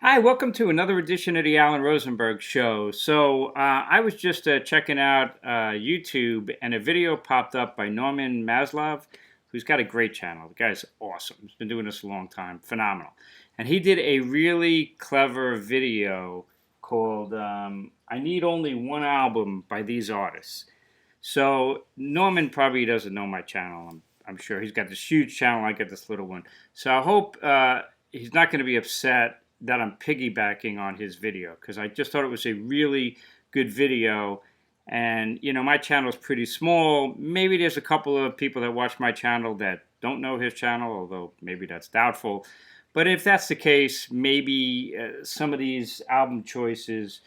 Hi, welcome to another edition of the Alan Rosenberg Show. I was just checking out YouTube, and a video popped up by Norman Maslov, who's got a great channel. The guy's awesome. He's been doing this a long time. Phenomenal. And he did a really clever video called I Need Only One Album by These Artists. So Norman probably doesn't know my channel. I'm sure he's got this huge channel. I got this little one. So I hope he's not going to be upset that I'm piggybacking on his video, because I just thought it was a really good video. And my channel is pretty small. Maybe there's a couple of people that watch my channel that don't know his channel, although maybe that's doubtful. But if that's the case, maybe some of these album choices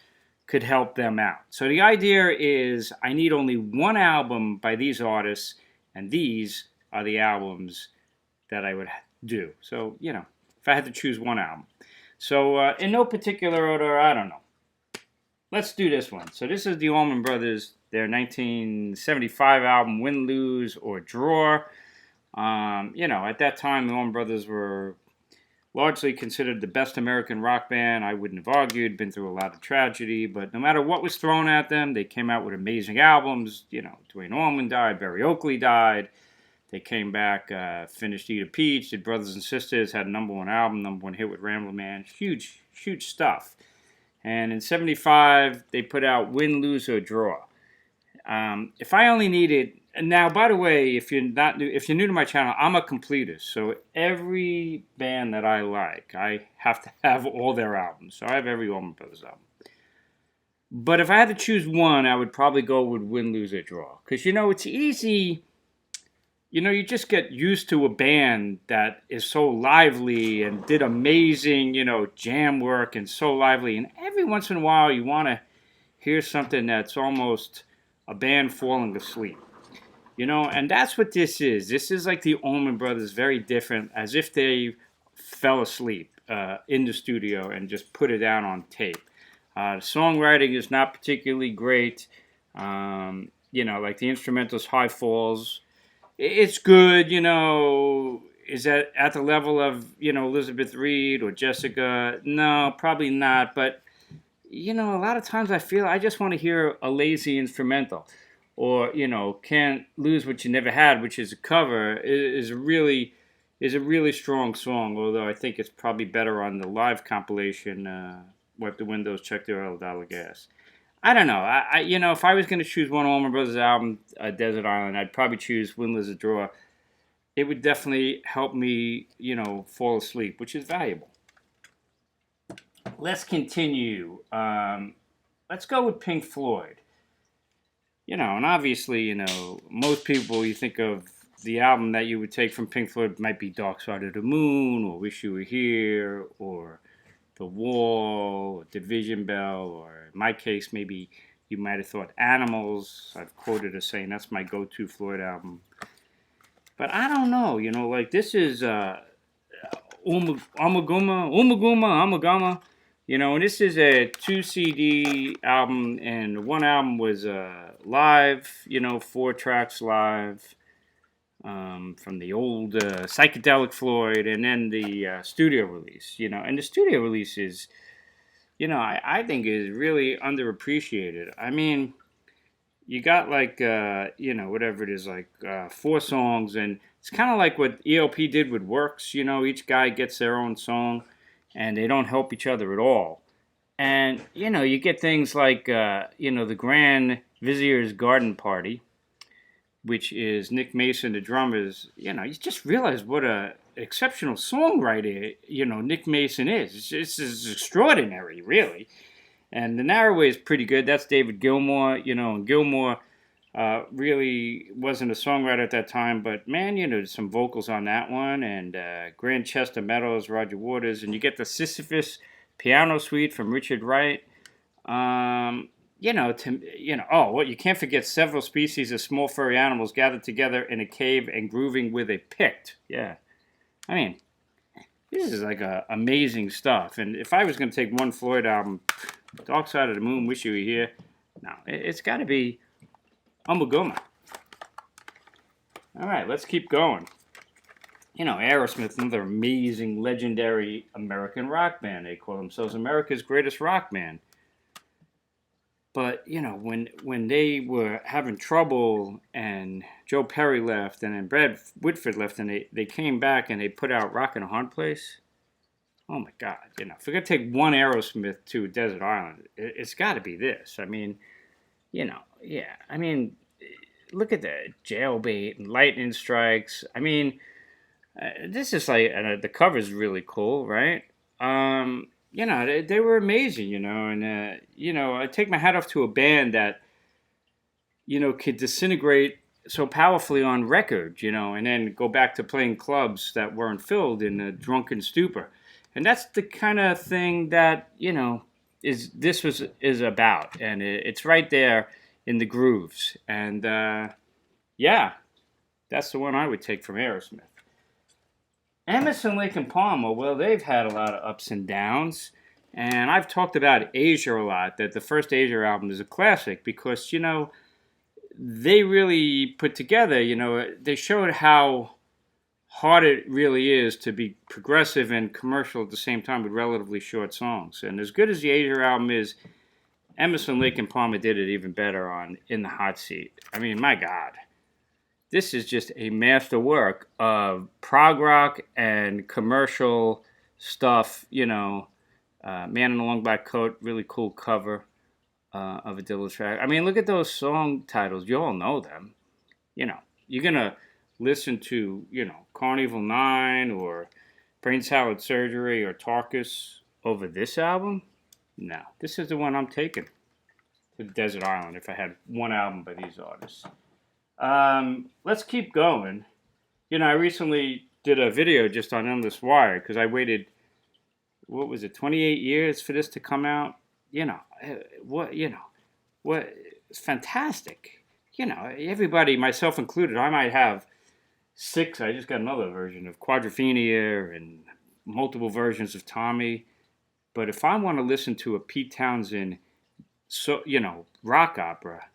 could help them out. So the idea is I need only one album by these artists, and these are the albums that I would do. So, if I had to choose one album. So in no particular order, I don't know. Let's do this one. So this is the Allman Brothers, their 1975 album, Win, Lose, or Draw. At that time, the Allman Brothers were largely considered the best American rock band. I wouldn't have argued, been through a lot of tragedy, but no matter what was thrown at them, they came out with amazing albums. Duane Allman died, Barry Oakley died. They came back, finished Eat a Peach, did Brothers and Sisters, had a #1 album, #1 hit with Ramblin' Man. Huge, huge stuff. And in '75, they put out Win, Lose, or Draw. If I only needed... Now, by the way, if you're new to my channel, I'm a completist. So every band that I like, I have to have all their albums. So I have every Allman Brothers album. But if I had to choose one, I would probably go with Win, Lose, or Draw. Because, it's easy... you just get used to a band that is so lively and did amazing, jam work and so lively. And every once in a while, you want to hear something that's almost a band falling asleep. And that's what this is. This is like the Allman Brothers, very different, as if they fell asleep in the studio and just put it down on tape. The songwriting is not particularly great. Like the instrumentals, High Falls. It's good, is that at the level of, Elizabeth Reed or Jessica? No, probably not. But, a lot of times I feel I just want to hear a lazy instrumental. Or, Can't Lose What You Never Had, which is a cover, is a really strong song. Although I think it's probably better on the live compilation, Wipe the Windows, Check the Oil, Dollar Gas. I don't know. If I was going to choose one Allman Brothers album, Desert Island, I'd probably choose Win, Lose, or Draw. It would definitely help me, fall asleep, which is valuable. Let's continue. Let's go with Pink Floyd. And obviously, most people, you think of the album that you would take from Pink Floyd might be Dark Side of the Moon, or Wish You Were Here, or The Wall, or Division Bell, or in my case, maybe you might have thought Animals. I've quoted as saying that's my go-to Floyd album. But I don't know, like this is Amagama, and this is a 2 CD album, and one album was live, 4 tracks live. From the old psychedelic Floyd, and then the studio release, and the studio release is, I think is really underappreciated. I mean, you got like, whatever it is, like 4 songs, and it's kind of like what ELP did with Works, each guy gets their own song, and they don't help each other at all. And, you get things like, the Grand Vizier's Garden Party, which is Nick Mason, the drummers. You just realize what a exceptional songwriter, Nick Mason is. It's extraordinary, really. And the Narrowway is pretty good. That's David Gilmour, and Gilmour really wasn't a songwriter at that time, but man, some vocals on that one. And Grand Chester Meadows, Roger Waters, and you get the Sisyphus piano suite from Richard Wright. You can't forget Several Species of Small Furry Animals Gathered Together in a Cave and Grooving with a Pict. Yeah. I mean, this is like amazing stuff. And if I was going to take one Floyd album, Dark Side of the Moon, Wish You Were Here, no, it's got to be Umbaguma. All right, let's keep going. Aerosmith, another amazing, legendary American rock band. They call themselves America's greatest rock band. But when they were having trouble, and Joe Perry left, and then Brad Whitford left, and they came back and they put out "Rockin' a Hard Place." Oh my God! If we're gonna take one Aerosmith to a desert island, it's got to be this. I mean, yeah. I mean, look at the Jailbait and Lightning Strikes. I mean, this is like, the cover's really cool, right? They were amazing, and I take my hat off to a band that could disintegrate so powerfully on record, and then go back to playing clubs that weren't filled in a drunken stupor, and that's the kind of thing that is about, and it's right there in the grooves, and yeah, that's the one I would take from Aerosmith. Emerson, Lake and Palmer, well, they've had a lot of ups and downs. And I've talked about Asia a lot, that the first Asia album is a classic because, they really put together, they showed how hard it really is to be progressive and commercial at the same time with relatively short songs. And as good as the Asia album is, Emerson, Lake and Palmer did it even better on In the Hot Seat. I mean, my God. This is just a masterwork of prog rock and commercial stuff, Man in a Long Black Coat, really cool cover of a Dylan track. I mean, look at those song titles. You all know them. You're going to listen to, Carnival 9 or Brain Salad Surgery or Tarkus over this album. No, this is the one I'm taking to the Desert Island if I had one album by these artists. Let's keep going. I recently did a video just on Endless Wire because I waited, 28 years for this to come out. It's fantastic. Everybody, myself included, I might have 6. I just got another version of Quadrophenia and multiple versions of Tommy. But if I want to listen to a Pete Townsend, rock opera,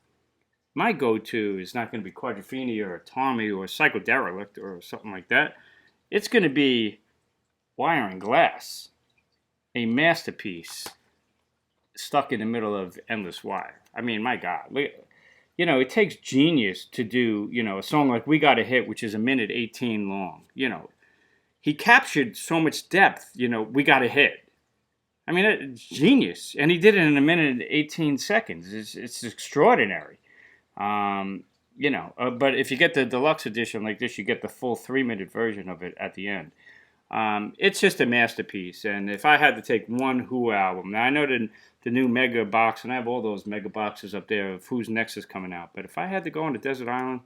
my go-to is not going to be Quadrophenia or Tommy or Psychoderelict or something like that. It's going to be Wire and Glass, a masterpiece stuck in the middle of Endless Wire. I mean, my God. It takes genius to do, a song like We Got a Hit, which is 1:18 long. He captured so much depth, We Got a Hit. I mean, it's genius. And he did it in 1:18 seconds. It's extraordinary. But if you get the deluxe edition like this, you get the full 3-minute version of it at the end. It's just a masterpiece. And if I had to take one Who album, now I know the new Mega Box, and I have all those Mega Boxes up there of Who's Next is coming out. But if I had to go on a Desert Island,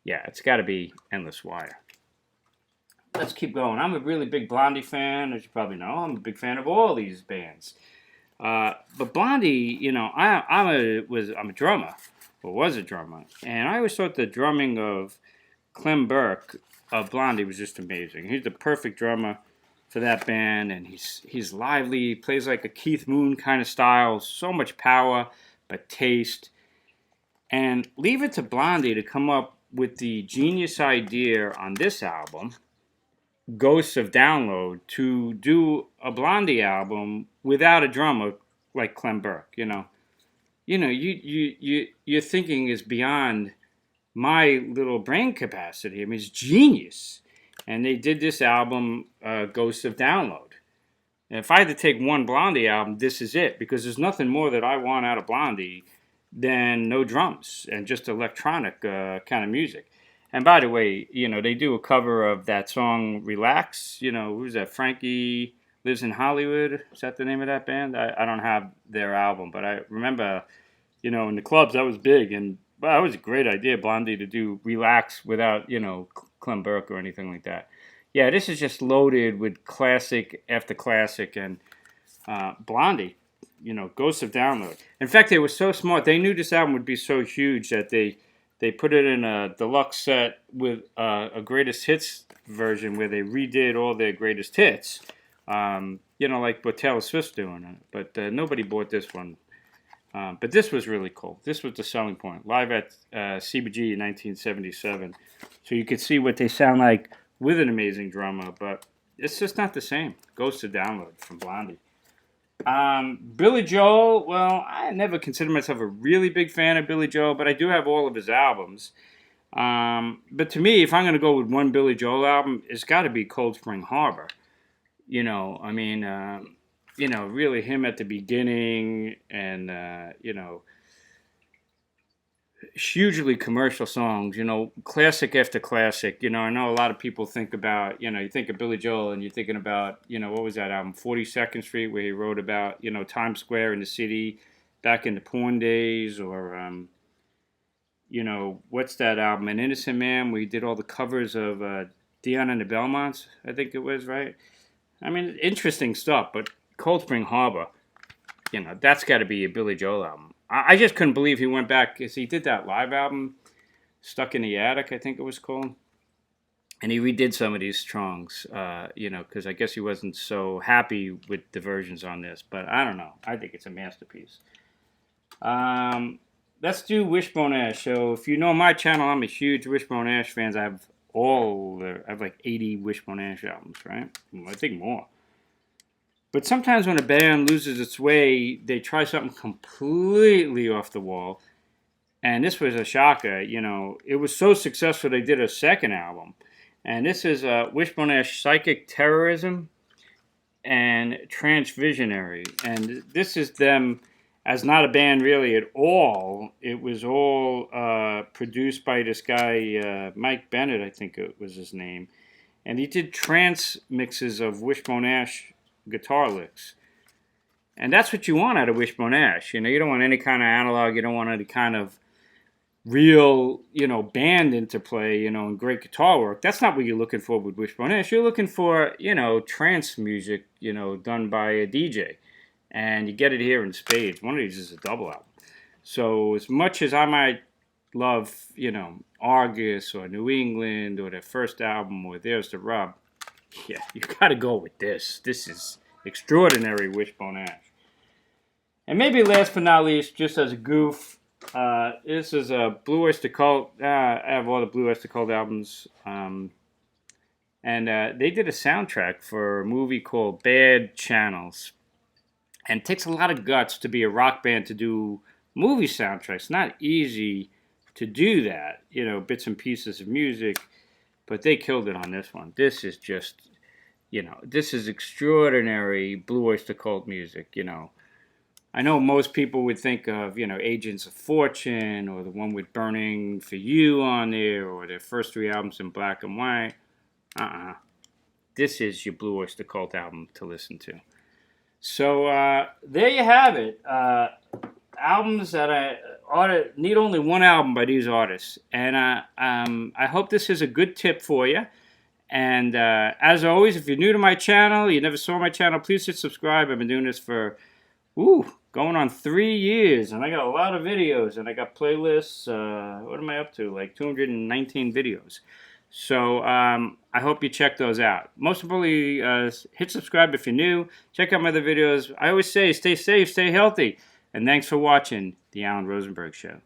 yeah, it's got to be Endless Wire. Let's keep going. I'm a really big Blondie fan, as you probably know. I'm a big fan of all these bands. But Blondie, I'm a drummer, or was a drummer, and I always thought the drumming of Clem Burke of Blondie was just amazing. He's the perfect drummer for that band, and he's lively. He plays like a Keith Moon kind of style, so much power, but taste. And leave it to Blondie to come up with the genius idea on this album, Ghosts of Download, to do a Blondie album without a drummer like Clem Burke. Your thinking is beyond my little brain capacity. I mean, it's genius. And they did this album, Ghosts of Download. And if I had to take one Blondie album, this is it, because there's nothing more that I want out of Blondie than no drums and just electronic kind of music. And by the way, they do a cover of that song Relax. Who's that? Frankie Lives in Hollywood. Is that the name of that band? I don't have their album, but I remember, in the clubs that was big. And that was a great idea, Blondie, to do Relax without, Clem Burke or anything like that. Yeah, this is just loaded with classic after classic. And Blondie, Ghosts of Download. In fact, they were so smart. They knew this album would be so huge that they put it in a deluxe set with a greatest hits version where they redid all their greatest hits. Like what Taylor Swift's doing. But nobody bought this one. But this was really cool. This was the selling point. Live at CBG in 1977. So you could see what they sound like with an amazing drummer, but it's just not the same. Goes to download from Blondie. Billy Joel, well, I never considered myself a really big fan of Billy Joel, but I do have all of his albums. But to me, if I'm going to go with one Billy Joel album, it's got to be Cold Spring Harbor. You know, I mean, really him at the beginning and, hugely commercial songs, classic after classic. I know a lot of people think about, you think of Billy Joel and you're thinking about, what was that album, 42nd Street, where he wrote about, Times Square in the city back in the porn days, or, what's that album, An Innocent Man, where he did all the covers of Dion and the Belmonts, I think it was, right? I mean, interesting stuff, but Cold Spring Harbor, that's got to be a Billy Joel album. I just couldn't believe he went back, because he did that live album, Stuck in the Attic, I think it was called. And he redid some of these songs, because I guess he wasn't so happy with the versions on this. But I don't know. I think it's a masterpiece. Let's do Wishbone Ash. So if you know my channel, I'm a huge Wishbone Ash fan. I have like 80 Wishbone Ash albums, right? I think more. But sometimes when a band loses its way, they try something completely off the wall. And this was a shocker, It was so successful they did a second album. And this is Wishbone Ash Psychic Terrorism and Transvisionary. And this is them as not a band really at all. It was all produced by this guy, Mike Bennett, I think it was his name. And he did trance mixes of Wishbone Ash guitar licks. And that's what you want out of Wishbone Ash. You don't want any kind of analog. You don't want any kind of real, band interplay, and great guitar work. That's not what you're looking for with Wishbone Ash. You're looking for, trance music, done by a DJ. And you get it here in spades. One of these is a double album. So as much as I might love, Argus or New England or their first album or There's the Rub, yeah, you got to go with this. This is extraordinary Wishbone Ash. And maybe last but not least, just as a goof, this is a Blue Oyster Cult. I have all the Blue Oyster Cult albums. And they did a soundtrack for a movie called Bad Channels. And it takes a lot of guts to be a rock band to do movie soundtracks. It's not easy to do that, bits and pieces of music. But they killed it on this one. This is just, this is extraordinary Blue Oyster Cult music, I know most people would think of, Agents of Fortune or the one with Burning for You on there or their first 3 albums in black and white. This is your Blue Oyster Cult album to listen to. So there you have it. Albums that I need only one album by these artists. And I hope this is a good tip for you. And as always, if you're new to my channel, you never saw my channel, please hit subscribe. I've been doing this for, going on 3 years. And I got a lot of videos. And I got playlists. What am I up to? Like 219 videos. So I hope you check those out. Most importantly, hit subscribe if you're new. Check out my other videos. I always say, stay safe, stay healthy. And thanks for watching The Alan Rosenberg Show.